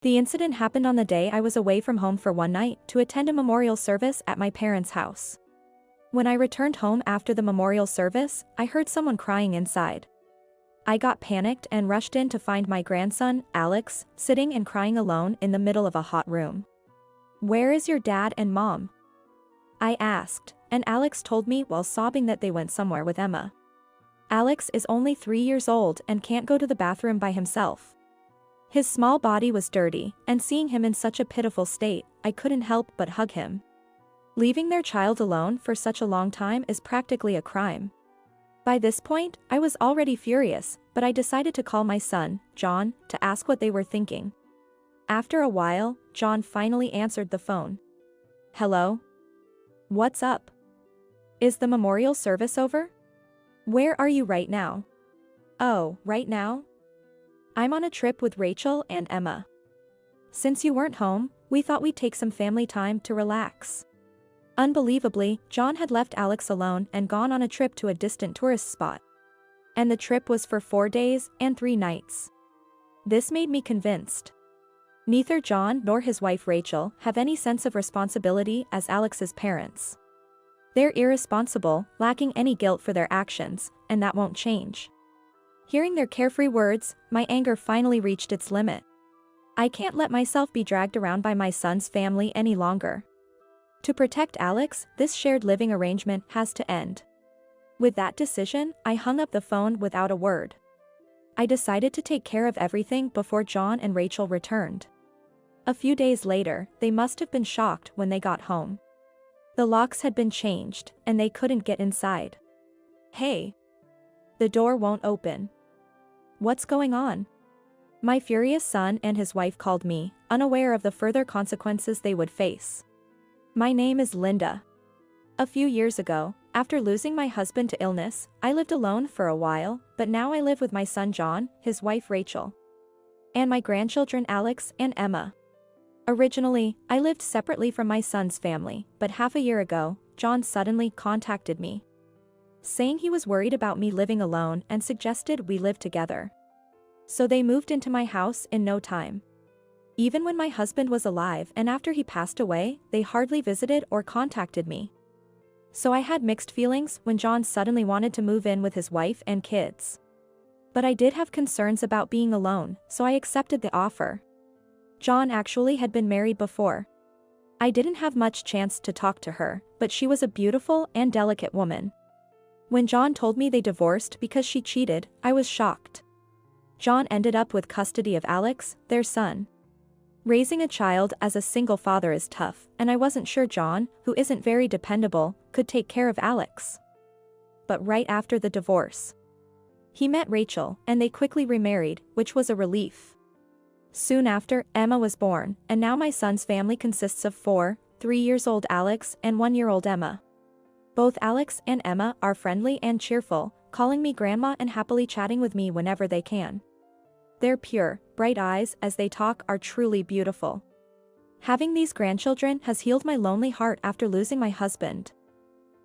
The incident happened on the day I was away from home for one night to attend a memorial service at my parents' house. When I returned home after the memorial service, I heard someone crying inside. I got panicked and rushed in to find my grandson, Alex, sitting and crying alone in the middle of a hot room. "Where is your dad and mom?" I asked, and Alex told me while sobbing that they went somewhere with Emma. Alex is only 3 years old and can't go to the bathroom by himself. His small body was dirty, and seeing him in such a pitiful state, I couldn't help but hug him. Leaving their child alone for such a long time is practically a crime. By this point, I was already furious, but I decided to call my son, John, to ask what they were thinking. After a while, John finally answered the phone. "Hello? What's up? Is the memorial service over? Where are you right now?" "Oh, right now? I'm on a trip with Rachel and Emma. Since you weren't home, we thought we'd take some family time to relax." Unbelievably, John had left Alex alone and gone on a trip to a distant tourist spot. And the trip was for 4 days and 3 nights. This made me convinced. Neither John nor his wife Rachel have any sense of responsibility as Alex's parents. They're irresponsible, lacking any guilt for their actions, and that won't change. Hearing their carefree words, my anger finally reached its limit. I can't let myself be dragged around by my son's family any longer. To protect Alex, this shared living arrangement has to end. With that decision, I hung up the phone without a word. I decided to take care of everything before John and Rachel returned. A few days later, they must have been shocked when they got home. The locks had been changed, and they couldn't get inside. "Hey! The door won't open. What's going on?" My furious son and his wife called me, unaware of the further consequences they would face. My name is Linda. A few years ago, after losing my husband to illness, I lived alone for a while, but now I live with my son John, his wife Rachel, and my grandchildren Alex and Emma. Originally, I lived separately from my son's family, but half a year ago, John suddenly contacted me, saying he was worried about me living alone and suggested we live together. So they moved into my house in no time. Even when my husband was alive and after he passed away, they hardly visited or contacted me. So I had mixed feelings when John suddenly wanted to move in with his wife and kids. But I did have concerns about being alone, so I accepted the offer. John actually had been married before. I didn't have much chance to talk to her, but she was a beautiful and delicate woman. When John told me they divorced because she cheated, I was shocked. John ended up with custody of Alex, their son. Raising a child as a single father is tough, and I wasn't sure John, who isn't very dependable, could take care of Alex. But right after the divorce, he met Rachel, and they quickly remarried, which was a relief. Soon after, Emma was born, and now my son's family consists of 4, 3-year-old Alex and 1-year-old Emma. Both Alex and Emma are friendly and cheerful, calling me grandma and happily chatting with me whenever they can. Their pure, bright eyes as they talk are truly beautiful. Having these grandchildren has healed my lonely heart after losing my husband.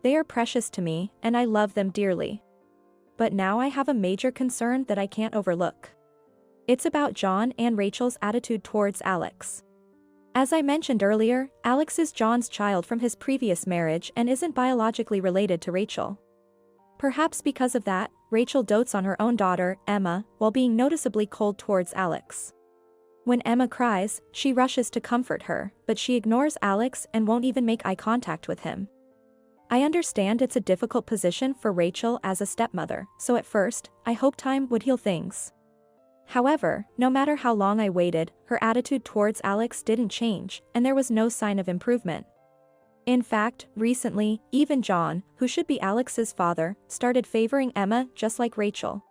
They are precious to me, and I love them dearly. But now I have a major concern that I can't overlook. It's about John and Rachel's attitude towards Alex. As I mentioned earlier, Alex is John's child from his previous marriage and isn't biologically related to Rachel. Perhaps because of that, Rachel dotes on her own daughter, Emma, while being noticeably cold towards Alex. When Emma cries, she rushes to comfort her, but she ignores Alex and won't even make eye contact with him. I understand it's a difficult position for Rachel as a stepmother, so at first, I hoped time would heal things. However, no matter how long I waited, her attitude towards Alex didn't change, and there was no sign of improvement. In fact, recently, even John, who should be Alex's father, started favoring Emma just like Rachel.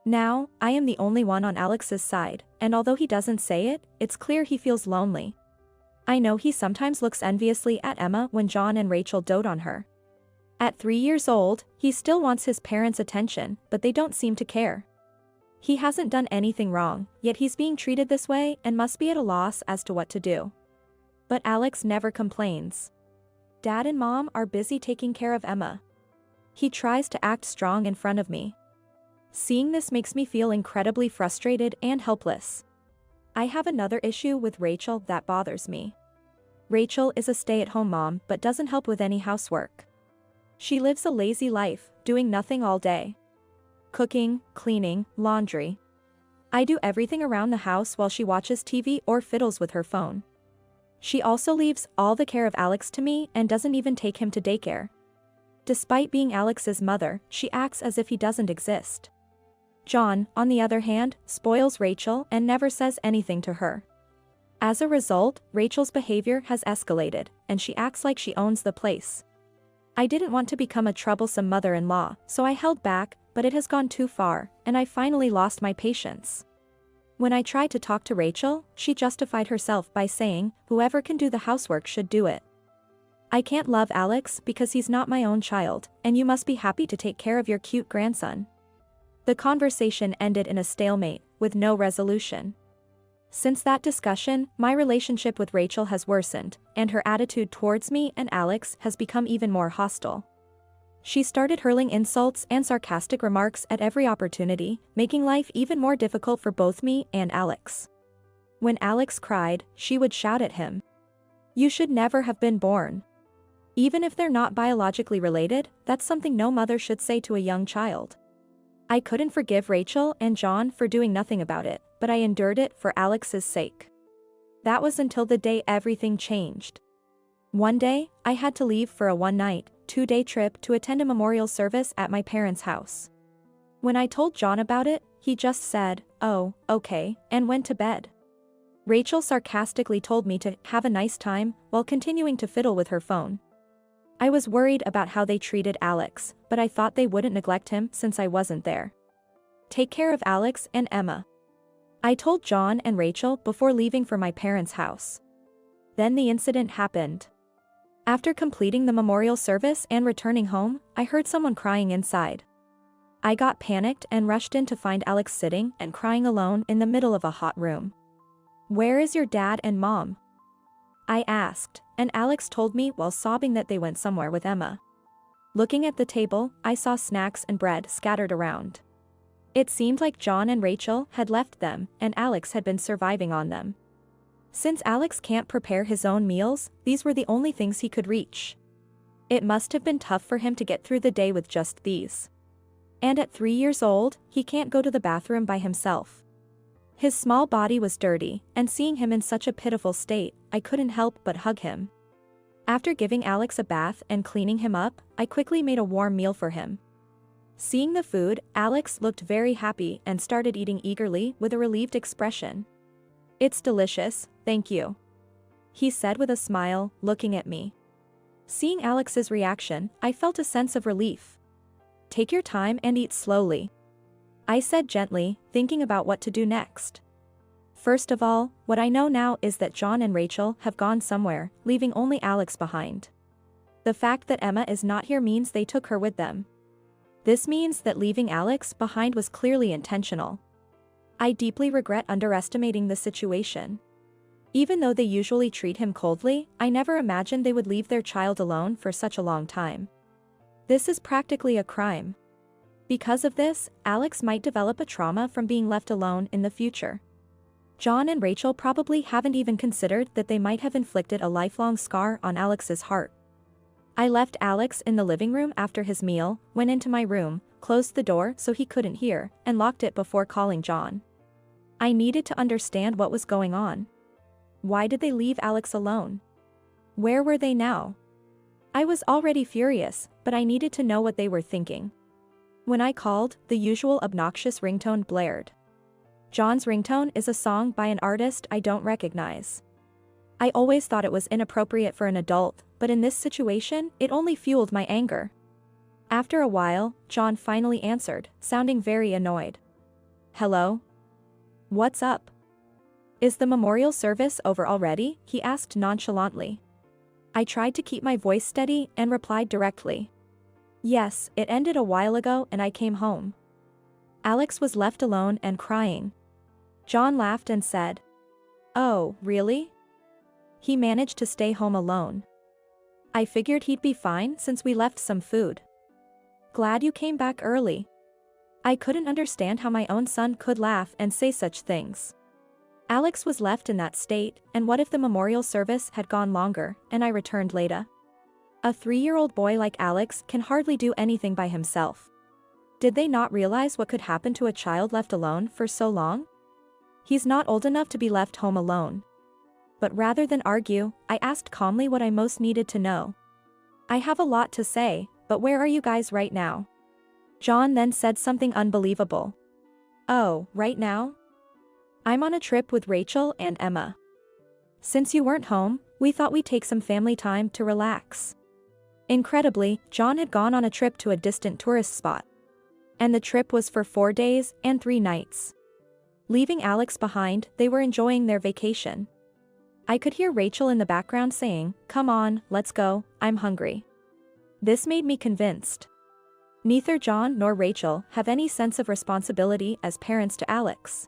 Now, I am the only one on Alex's side, and although he doesn't say it, it's clear he feels lonely. I know he sometimes looks enviously at Emma when John and Rachel dote on her. At 3 years old, he still wants his parents' attention, but they don't seem to care. He hasn't done anything wrong, yet he's being treated this way and must be at a loss as to what to do. But Alex never complains. Dad and Mom are busy taking care of Emma. He tries to act strong in front of me. Seeing this makes me feel incredibly frustrated and helpless. I have another issue with Rachel that bothers me. Rachel is a stay-at-home mom but doesn't help with any housework. She lives a lazy life, doing nothing all day. Cooking, cleaning, laundry. I do everything around the house while she watches TV or fiddles with her phone. She also leaves all the care of Alex to me and doesn't even take him to daycare. Despite being Alex's mother, she acts as if he doesn't exist. John, on the other hand, spoils Rachel and never says anything to her. As a result, Rachel's behavior has escalated, and she acts like she owns the place. I didn't want to become a troublesome mother-in-law, so I held back, but it has gone too far, and I finally lost my patience. When I tried to talk to Rachel, she justified herself by saying, whoever can do the housework should do it. I can't love Alex because he's not my own child, and you must be happy to take care of your cute grandson. The conversation ended in a stalemate, with no resolution. Since that discussion, my relationship with Rachel has worsened, and her attitude towards me and Alex has become even more hostile. She started hurling insults and sarcastic remarks at every opportunity, making life even more difficult for both me and Alex. When Alex cried, she would shout at him. "You should never have been born." Even if they're not biologically related, that's something no mother should say to a young child. I couldn't forgive Rachel and John for doing nothing about it, but I endured it for Alex's sake. That was until the day everything changed. One day, I had to leave for a one-night, two-day trip to attend a memorial service at my parents' house. When I told John about it, he just said, "Oh, okay," and went to bed. Rachel sarcastically told me to have a nice time while continuing to fiddle with her phone. I was worried about how they treated Alex, but I thought they wouldn't neglect him since I wasn't there. Take care of Alex and Emma. I told John and Rachel before leaving for my parents' house. Then the incident happened. After completing the memorial service and returning home, I heard someone crying inside. I got panicked and rushed in to find Alex sitting and crying alone in the middle of a hot room. "Where is your dad and mom?" I asked, and Alex told me while sobbing that they went somewhere with Emma. Looking at the table, I saw snacks and bread scattered around. It seemed like John and Rachel had left them, and Alex had been surviving on them. Since Alex can't prepare his own meals, these were the only things he could reach. It must have been tough for him to get through the day with just these. And at 3 years old, he can't go to the bathroom by himself. His small body was dirty, and seeing him in such a pitiful state, I couldn't help but hug him. After giving Alex a bath and cleaning him up, I quickly made a warm meal for him. Seeing the food, Alex looked very happy and started eating eagerly with a relieved expression. "It's delicious, thank you," he said with a smile, looking at me. Seeing Alex's reaction, I felt a sense of relief. "Take your time and eat slowly," I said gently, thinking about what to do next. First of all, what I know now is that John and Rachel have gone somewhere, leaving only Alex behind. The fact that Emma is not here means they took her with them. This means that leaving Alex behind was clearly intentional. I deeply regret underestimating the situation. Even though they usually treat him coldly, I never imagined they would leave their child alone for such a long time. This is practically a crime. Because of this, Alex might develop a trauma from being left alone in the future. John and Rachel probably haven't even considered that they might have inflicted a lifelong scar on Alex's heart. I left Alex in the living room after his meal, went into my room, closed the door so he couldn't hear, and locked it before calling John. I needed to understand what was going on. Why did they leave Alex alone? Where were they now? I was already furious, but I needed to know what they were thinking. When I called, the usual obnoxious ringtone blared. John's ringtone is a song by an artist I don't recognize. I always thought it was inappropriate for an adult, but in this situation, it only fueled my anger. After a while, John finally answered, sounding very annoyed. "Hello? What's up? Is the memorial service over already?" he asked nonchalantly. I tried to keep my voice steady and replied directly. "Yes, it ended a while ago and I came home." Alex was left alone and crying. John laughed and said, "Oh, really? He managed to stay home alone. I figured he'd be fine since we left some food. Glad you came back early." I couldn't understand how my own son could laugh and say such things. Alex was left in that state, and what if the memorial service had gone longer, and I returned later? A 3-year-old boy like Alex can hardly do anything by himself. Did they not realize what could happen to a child left alone for so long? He's not old enough to be left home alone. But rather than argue, I asked calmly what I most needed to know. I have a lot to say, but where are you guys right now? John then said something unbelievable. Oh, right now? I'm on a trip with Rachel and Emma. Since you weren't home, we thought we'd take some family time to relax. Incredibly, John had gone on a trip to a distant tourist spot. And the trip was for 4 days and 3 nights. Leaving Alex behind, they were enjoying their vacation. I could hear Rachel in the background saying, "Come on, let's go, I'm hungry." This made me convinced. Neither John nor Rachel have any sense of responsibility as parents to Alex.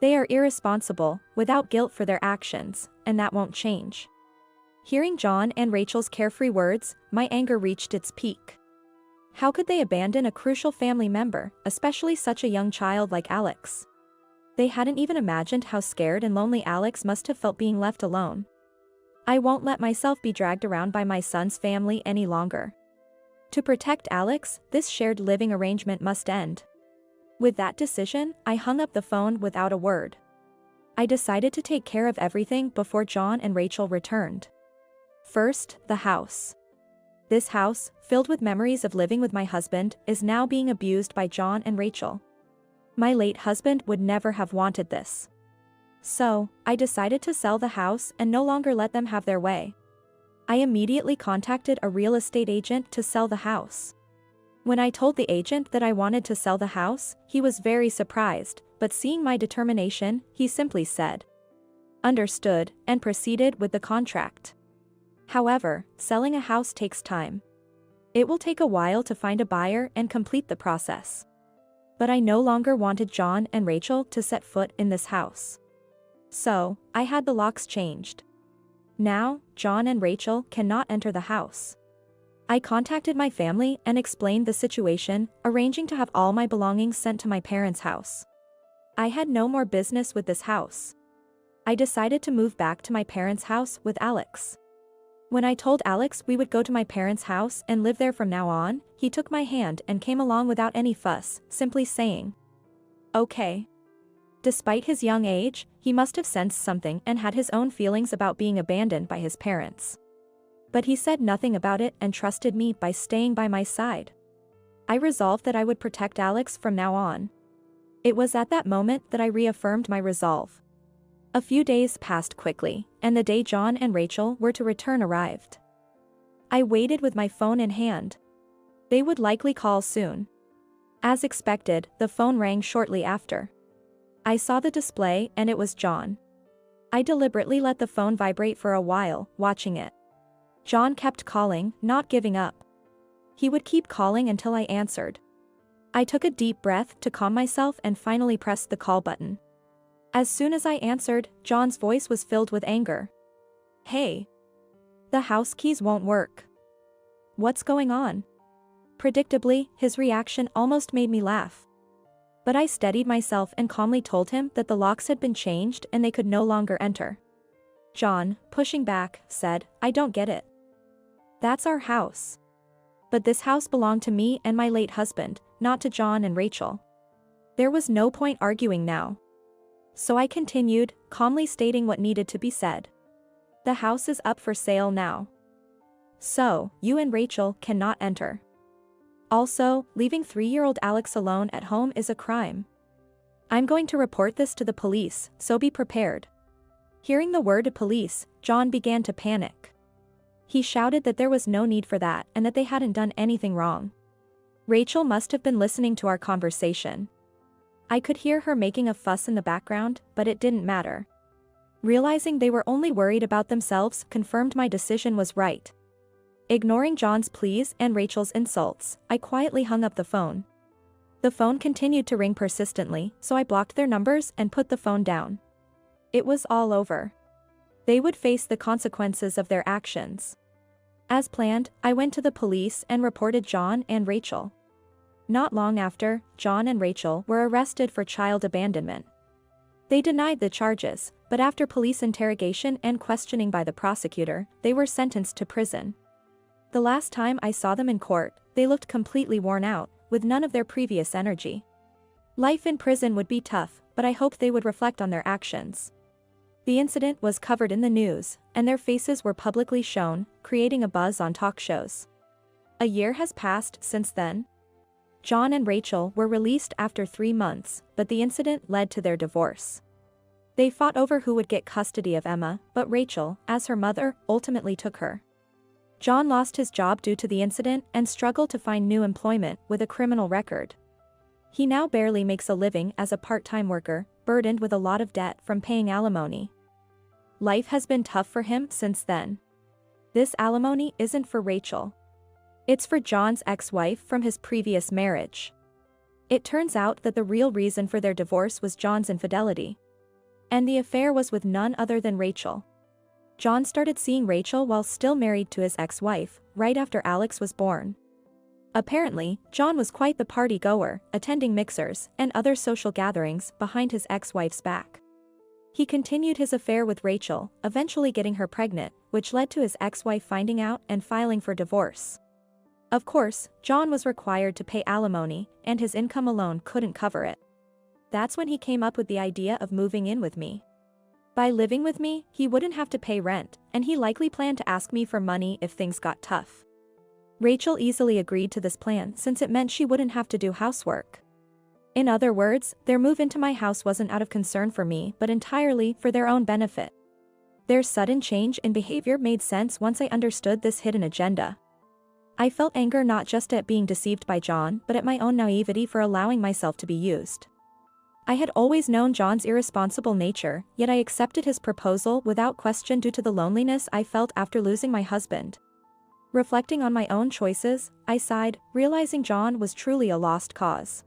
They are irresponsible, without guilt for their actions, and that won't change. Hearing John and Rachel's carefree words, my anger reached its peak. How could they abandon a crucial family member, especially such a young child like Alex? They hadn't even imagined how scared and lonely Alex must have felt being left alone. I won't let myself be dragged around by my son's family any longer. To protect Alex, this shared living arrangement must end. With that decision, I hung up the phone without a word. I decided to take care of everything before John and Rachel returned. First, the house. This house, filled with memories of living with my husband, is now being abused by John and Rachel. My late husband would never have wanted this. So, I decided to sell the house and no longer let them have their way. I immediately contacted a real estate agent to sell the house. When I told the agent that I wanted to sell the house, he was very surprised, but seeing my determination, he simply said, "Understood," and proceeded with the contract. However, selling a house takes time. It will take a while to find a buyer and complete the process. But I no longer wanted John and Rachel to set foot in this house. So, I had the locks changed. Now, John and Rachel cannot enter the house. I contacted my family and explained the situation, arranging to have all my belongings sent to my parents' house. I had no more business with this house. I decided to move back to my parents' house with Alex. When I told Alex we would go to my parents' house and live there from now on, he took my hand and came along without any fuss, simply saying, "Okay." Despite his young age, he must have sensed something and had his own feelings about being abandoned by his parents. But he said nothing about it and trusted me by staying by my side. I resolved that I would protect Alex from now on. It was at that moment that I reaffirmed my resolve. A few days passed quickly, and the day John and Rachel were to return arrived. I waited with my phone in hand. They would likely call soon. As expected, the phone rang shortly after. I saw the display and it was John. I deliberately let the phone vibrate for a while, watching it. John kept calling, not giving up. He would keep calling until I answered. I took a deep breath to calm myself and finally pressed the call button. As soon as I answered, John's voice was filled with anger. "Hey. The house keys won't work. What's going on?" Predictably, his reaction almost made me laugh. But I steadied myself and calmly told him that the locks had been changed and they could no longer enter. John, pushing back, said, "I don't get it. That's our house." But this house belonged to me and my late husband, not to John and Rachel. There was no point arguing now. So I continued, calmly stating what needed to be said. "The house is up for sale now. So, you and Rachel cannot enter. Also, leaving 3-year-old Alex alone at home is a crime. I'm going to report this to the police, so be prepared." Hearing the word police, John began to panic. He shouted that there was no need for that and that they hadn't done anything wrong. Rachel must have been listening to our conversation. I could hear her making a fuss in the background, but it didn't matter. Realizing they were only worried about themselves confirmed my decision was right. Ignoring John's pleas and Rachel's insults, I quietly hung up the phone. The phone continued to ring persistently, so I blocked their numbers and put the phone down. It was all over. They would face the consequences of their actions. As planned, I went to the police and reported John and Rachel. Not long after, John and Rachel were arrested for child abandonment. They denied the charges, but after police interrogation and questioning by the prosecutor, they were sentenced to prison. The last time I saw them in court, they looked completely worn out, with none of their previous energy. Life in prison would be tough, but I hoped they would reflect on their actions. The incident was covered in the news, and their faces were publicly shown, creating a buzz on talk shows. A year has passed since then. John and Rachel were released after 3 months, but the incident led to their divorce. They fought over who would get custody of Emma, but Rachel, as her mother, ultimately took her. John lost his job due to the incident and struggled to find new employment with a criminal record. He now barely makes a living as a part-time worker, burdened with a lot of debt from paying alimony. Life has been tough for him since then. This alimony isn't for Rachel. It's for John's ex-wife from his previous marriage. It turns out that the real reason for their divorce was John's infidelity. And the affair was with none other than Rachel. John started seeing Rachel while still married to his ex-wife, right after Alex was born. Apparently, John was quite the party-goer, attending mixers and other social gatherings behind his ex-wife's back. He continued his affair with Rachel, eventually getting her pregnant, which led to his ex-wife finding out and filing for divorce. Of course, John was required to pay alimony, and his income alone couldn't cover it. That's when he came up with the idea of moving in with me. By living with me, he wouldn't have to pay rent, and he likely planned to ask me for money if things got tough. Rachel easily agreed to this plan since it meant she wouldn't have to do housework. In other words, their move into my house wasn't out of concern for me but entirely for their own benefit. Their sudden change in behavior made sense once I understood this hidden agenda. I felt anger not just at being deceived by John but at my own naivety for allowing myself to be used. I had always known John's irresponsible nature, yet I accepted his proposal without question due to the loneliness I felt after losing my husband. Reflecting on my own choices, I sighed, realizing John was truly a lost cause.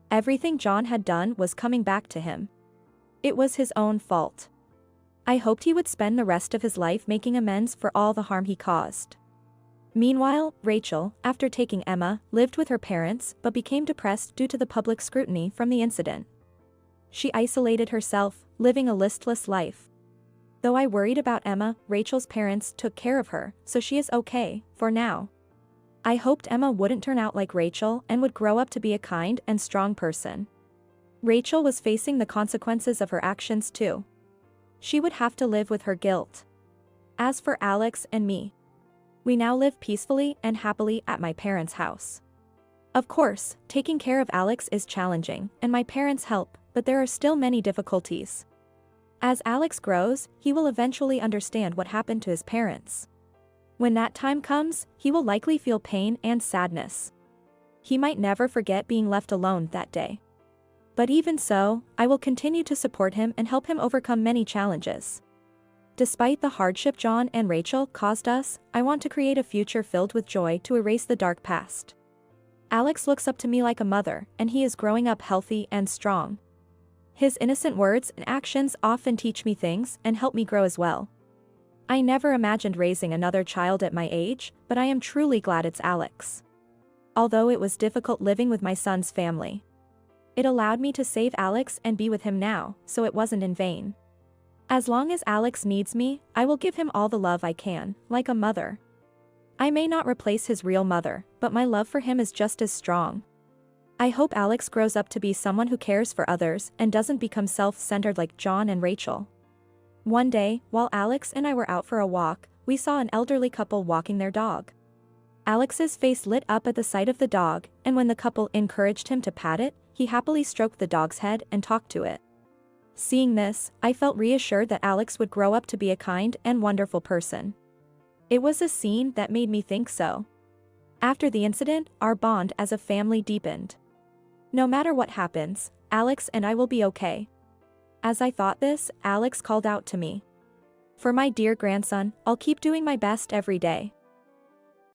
Everything John had done was coming back to him. It was his own fault. I hoped he would spend the rest of his life making amends for all the harm he caused. Meanwhile, Rachel, after taking Emma, lived with her parents but became depressed due to the public scrutiny from the incident. She isolated herself, living a listless life. Though I worried about Emma, Rachel's parents took care of her, so she is okay, for now. I hoped Emma wouldn't turn out like Rachel and would grow up to be a kind and strong person. Rachel was facing the consequences of her actions too. She would have to live with her guilt. As for Alex and me, we now live peacefully and happily at my parents' house. Of course, taking care of Alex is challenging, and my parents help, but there are still many difficulties. As Alex grows, he will eventually understand what happened to his parents. When that time comes, he will likely feel pain and sadness. He might never forget being left alone that day. But even so, I will continue to support him and help him overcome many challenges. Despite the hardship John and Rachel caused us, I want to create a future filled with joy to erase the dark past. Alex looks up to me like a mother, and he is growing up healthy and strong. His innocent words and actions often teach me things and help me grow as well. I never imagined raising another child at my age, but I am truly glad it's Alex. Although it was difficult living with my son's family, it allowed me to save Alex and be with him now, so it wasn't in vain. As long as Alex needs me, I will give him all the love I can, like a mother. I may not replace his real mother, but my love for him is just as strong. I hope Alex grows up to be someone who cares for others and doesn't become self-centered like John and Rachel. One day, while Alex and I were out for a walk, we saw an elderly couple walking their dog. Alex's face lit up at the sight of the dog, and when the couple encouraged him to pat it, he happily stroked the dog's head and talked to it. Seeing this, I felt reassured that Alex would grow up to be a kind and wonderful person. It was a scene that made me think so. After the incident, our bond as a family deepened. No matter what happens, Alex and I will be okay. As I thought this, Alex called out to me. For my dear grandson, I'll keep doing my best every day.